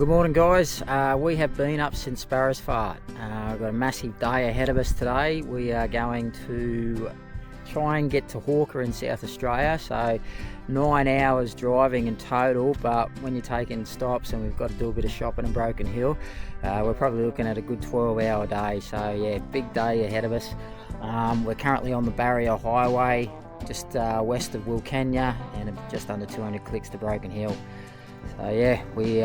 Good morning, guys. We have been up since Sparrow's Fart. We've got a massive day ahead of us today. We are going to try and get to Hawker in South Australia, so 9 hours driving in total, but when you're taking stops and we've got to do a bit of shopping in Broken Hill, we're probably looking at a good 12-hour day. So yeah, big day ahead of us. We're currently on the Barrier Highway, just west of Wilcannia, and just under 200 clicks to Broken Hill. So yeah, we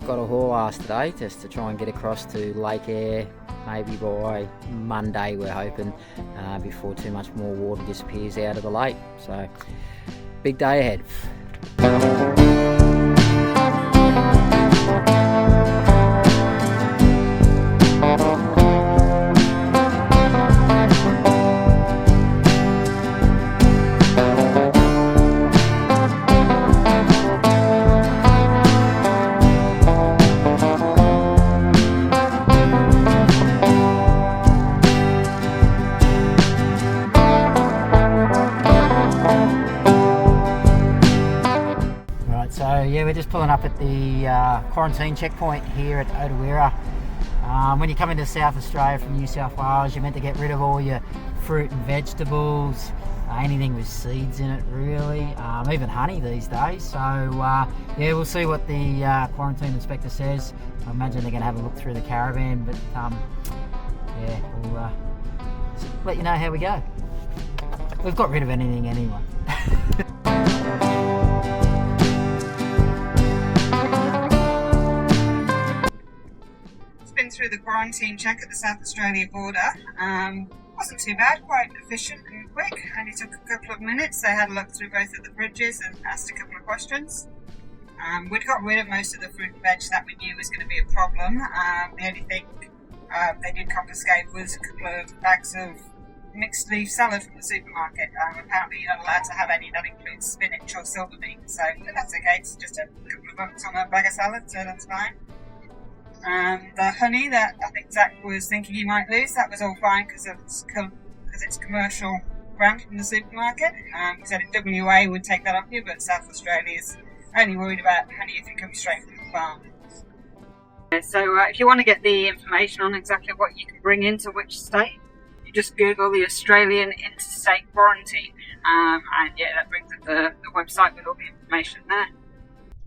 got a haul ass today just to try and get across to Lake Eyre, maybe by Monday we're hoping, before too much more water disappears out of the lake. So big day ahead. Yeah, we're just pulling up at the quarantine checkpoint here at Oodnadatta. When you come into South Australia from New South Wales, you're meant to get rid of all your fruit and vegetables, anything with seeds in it really, even honey these days. So yeah, we'll see what the quarantine inspector says. I imagine they're going to have a look through the caravan, but yeah, we'll let you know how we go. We've got rid of anything anyway. Through the quarantine check at the South Australia border. Wasn't too bad, quite efficient and quick. Only took a couple of minutes. They had a look through both of the bridges and asked a couple of questions. We'd got rid of most of the fruit and veg that we knew was going to be a problem. The only thing they did confiscate was a couple of bags of mixed leaf salad from the supermarket. Apparently you're not allowed to have any that includes spinach or silver bean, so but that's okay. It's just a couple of bucks on a bag of salad, so that's fine. The honey that I think Zach was thinking he might lose, that was all fine because it's commercial brand from the supermarket. He said WA would take that off you, but South Australia's only worried about honey if it comes straight from the farm. So if you want to get the information on exactly what you can bring into which state, you just Google the Australian interstate quarantine, and yeah, that brings up the website with all the information there.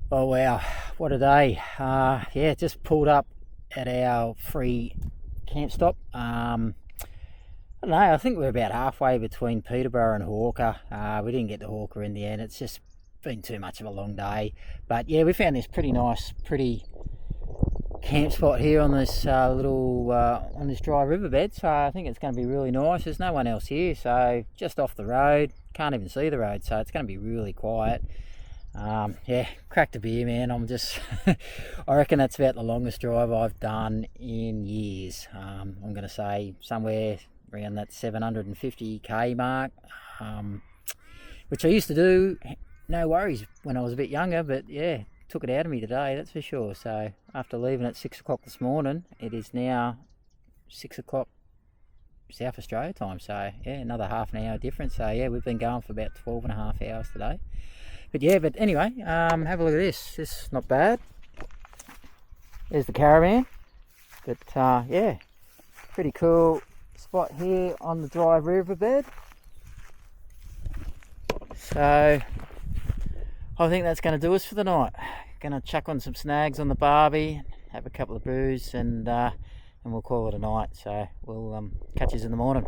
Oh wow, what a day. Yeah, just pulled up at our free camp stop. I don't know, I think we're about halfway between Peterborough and Hawker. We didn't get to Hawker in the end, it's just been too much of a long day. But yeah, we found this pretty nice, pretty camp spot here on this little, on this dry riverbed. So I think it's going to be really nice. There's no one else here, so just off the road, can't even see the road, so it's going to be really quiet. Yeah, cracked a beer, man. I'm just I reckon that's about the longest drive I've done in years. I'm going to say somewhere around that 750k mark, which I used to do no worries when I was a bit younger, but yeah, took it out of me today, that's for sure. So after leaving at 6 o'clock this morning, it is now 6 o'clock South Australia time, so yeah, another half an hour difference. So yeah, we've been going for about 12 and a half hours today. But yeah, but anyway, have a look at this. This is not bad. There's the caravan. But yeah, pretty cool spot here on the dry riverbed. So I think that's going to do us for the night. Going to chuck on some snags on the barbie, have a couple of brews, and we'll call it a night. So we'll catch you in the morning.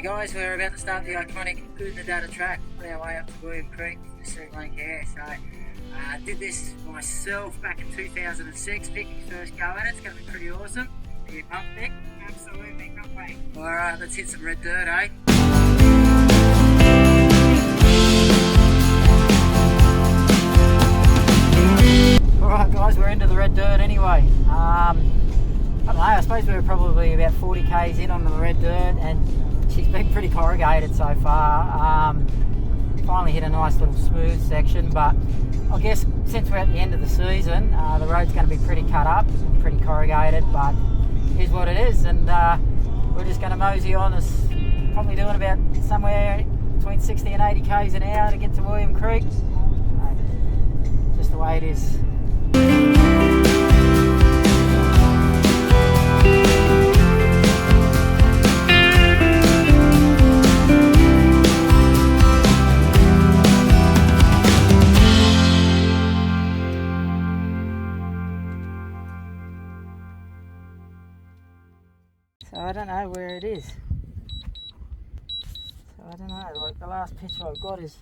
G'day guys, we're about to start the iconic Oodnadatta Track on our way up to William Creek to see Lake Eyre. So did this myself back in 2006, Vicky's first go at it. It's going to be pretty awesome. Are you pumped, Vic? Absolutely, can't wait. Alright, let's hit some red dirt, eh? Alright guys, we're into the red dirt anyway. I don't know, I suppose we were probably about 40 k's in on the red dirt and she's been pretty corrugated so far. Finally hit a nice little smooth section, but I guess since we're at the end of the season, the road's going to be pretty cut up, pretty corrugated, but here's what it is, and we're just going to mosey on. It's probably doing about somewhere between 60 and 80 k's an hour to get to William Creek. Just the way it is. So I don't know where it is. So I don't know, like the last picture I've got is,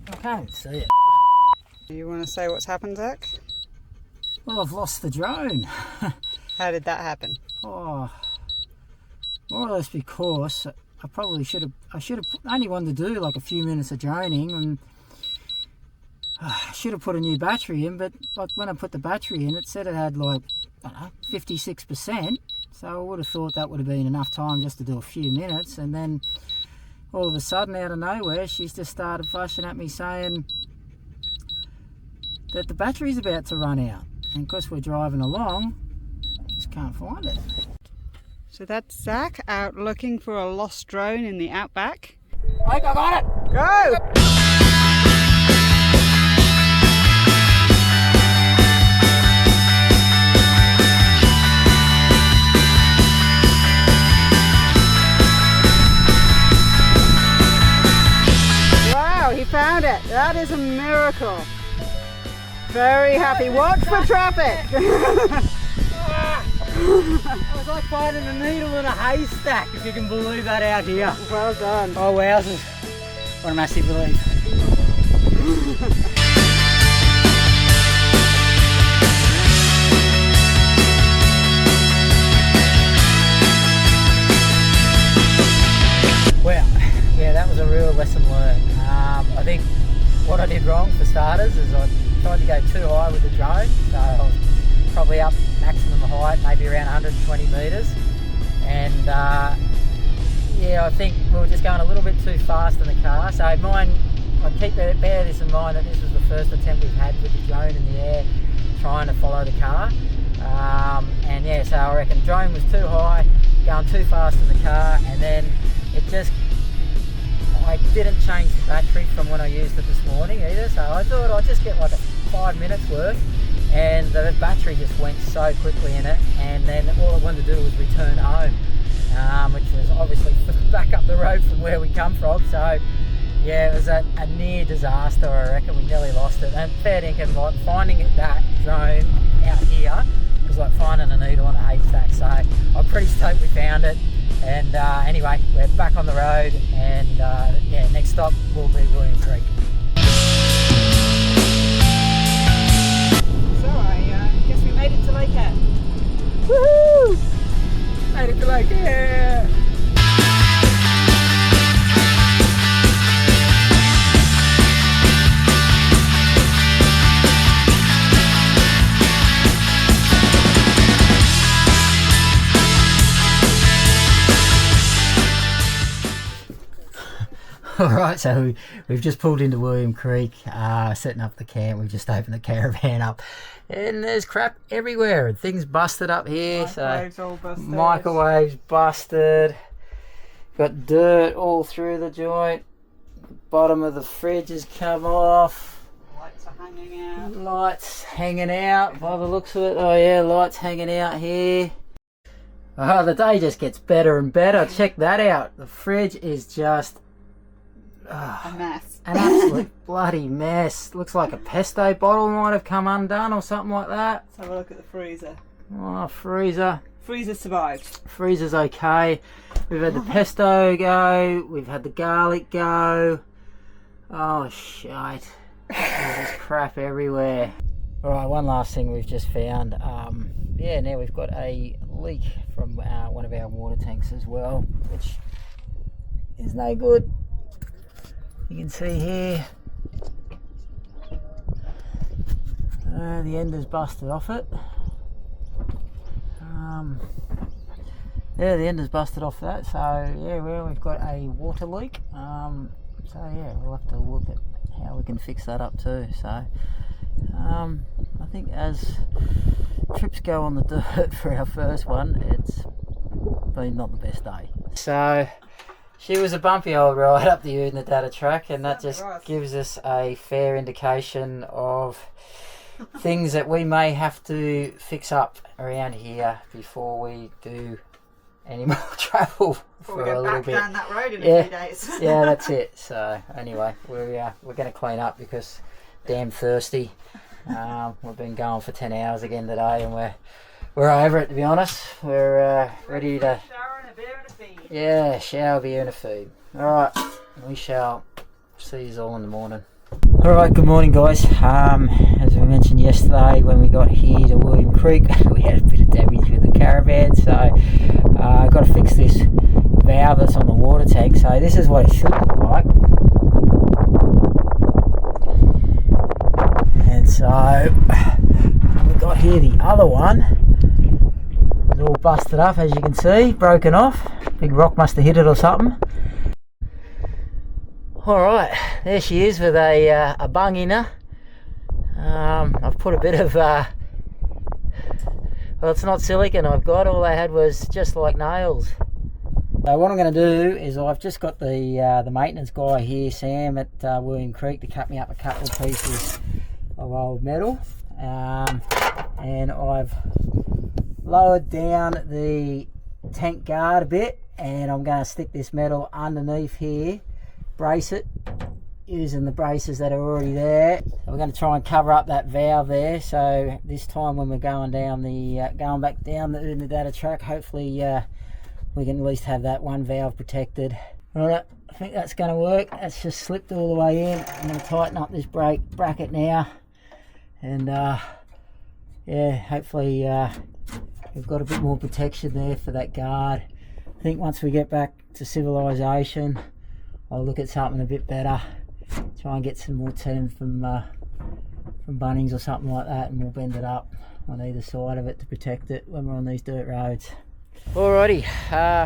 I can't even see it. You want to say what's happened, Zach? Well, I've lost the drone. How did that happen? Oh, more or less because I probably should have, only wanted to do like a few minutes of droning, and I should have put a new battery in, but like when I put the battery in, it said it had like, I don't know, 56%. So I would have thought that would have been enough time just to do a few minutes, and then all of a sudden out of nowhere she's just started flashing at me saying that the battery's about to run out, and because we're driving along, just can't find it. So that's Zach out looking for a lost drone in the outback. Mike, I got it! Go! He found it. That is a miracle. Very happy. Watch for traffic. I was like finding a needle in a haystack, if you can believe that out here. Well done. Oh wowzers. What a massive relief. Well, yeah, that was a real lesson learned. I think what I did wrong for starters is I tried to go too high with the drone, so I was probably up maximum height, maybe around 120 metres, and yeah, I think we were just going a little bit too fast in the car. So mine, I bear this in mind that this was the first attempt we've had with the drone in the air trying to follow the car, and yeah, so I reckon drone was too high, going too fast in the car, and then it just, I didn't change the battery from when I used it this morning either, so I thought I'd just get like 5 minutes worth, and the battery just went so quickly in it, and then all I wanted to do was return home, which was obviously back up the road from where we come from. So yeah, it was a near disaster. I reckon we nearly lost it, and fair dinkum, like finding that drone out here was like finding a needle in a haystack, so I'm pretty stoked we found it. And anyway, we're back on the road, and yeah, next stop will be William Creek. So I guess we made it to Lake Eyre. Woohoo! Made it to Lake Eyre! Alright, so we've just pulled into William Creek, setting up the camp. We've just opened the caravan up, and there's crap everywhere, and things busted up here. Microwaves all busted. Microwaves busted. Got dirt all through the joint. The bottom of the fridge has come off. Lights are hanging out. Lights hanging out by the looks of it. Oh yeah, lights hanging out here. Oh, the day just gets better and better. Check that out. The fridge is just a mess. An absolute bloody mess. Looks like a pesto bottle might have come undone or something like that. Let's have a look at the freezer. Oh, freezer. Freezer survived. Freezer's okay. We've had the pesto go. We've had the garlic go. Oh, shite. There's crap everywhere. Alright, one last thing we've just found. Yeah, now we've got a leak from one of our water tanks as well, which is no good. You can see here, the end is busted off it. Yeah, the end is busted off that, so yeah, well, we've got a water leak. So yeah, we'll have to look at how we can fix that up too. So I think as trips go on the dirt for our first one, it's been not the best day. So she was a bumpy old ride up the Oodnadatta Track, and that just gives us a fair indication of things that we may have to fix up around here before we do any more travel for a little bit. Down that road in a few days. Yeah, that's it. So anyway, we're going to clean up because damn thirsty. We've been going for 10 hours again today, and we're over it, to be honest. We're ready to shower and a beer and a feed. Yeah, shower, beer and a feed. Alright, we shall see you all in the morning. Alright, good morning guys. As we mentioned yesterday, when we got here to William Creek, we had a bit of damage with the caravan, so I've got to fix this valve that's on the water tank. So this is what it should look like. And so we got here the other one. It's all busted up, as you can see, broken off. Big rock must have hit it or something. Alright, there she is with a bung in her. I've put a bit of, well, it's not silicone I've got, all I had was just like nails. So what I'm going to do is I've just got the maintenance guy here, Sam, at William Creek, to cut me up a couple of pieces of old metal. And I've lowered down the tank guard a bit, and I'm going to stick this metal underneath here, brace it using the braces that are already there. We're going to try and cover up that valve there, so this time when we're going down going back down the Oodnadatta Track, hopefully we can at least have that one valve protected. Alright, I think that's going to work. That's just slipped all the way in. I'm going to tighten up this brake bracket now, and yeah, hopefully we've got a bit more protection there for that guard. I think once we get back to civilization, I'll look at something a bit better, try and get some more tin from Bunnings or something like that, and we'll bend it up on either side of it to protect it when we're on these dirt roads. Alrighty,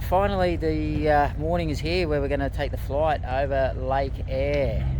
finally the morning is here where we're going to take the flight over Lake Eyre.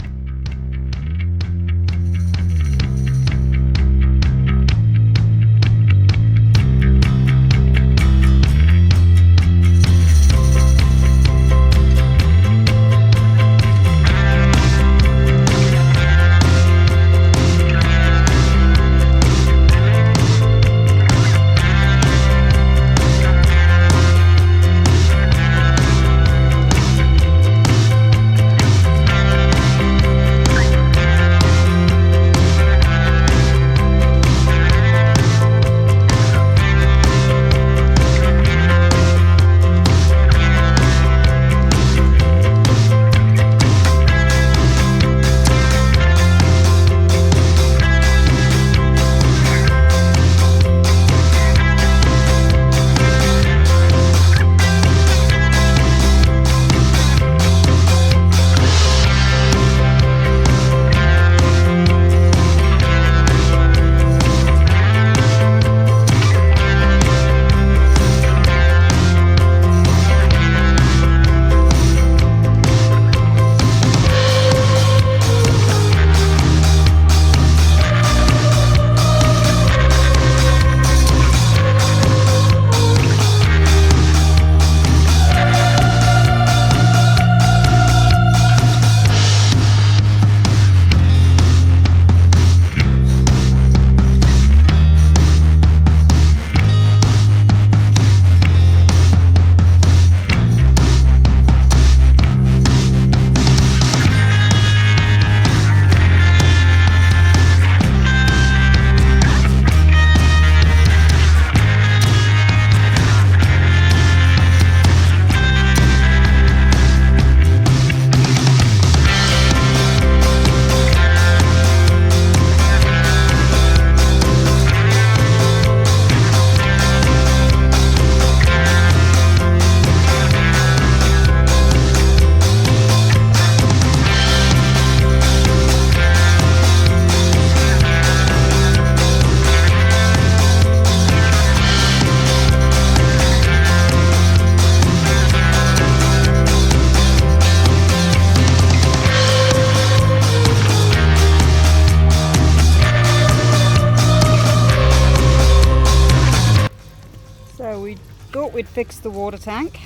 thought we'd fix the water tank.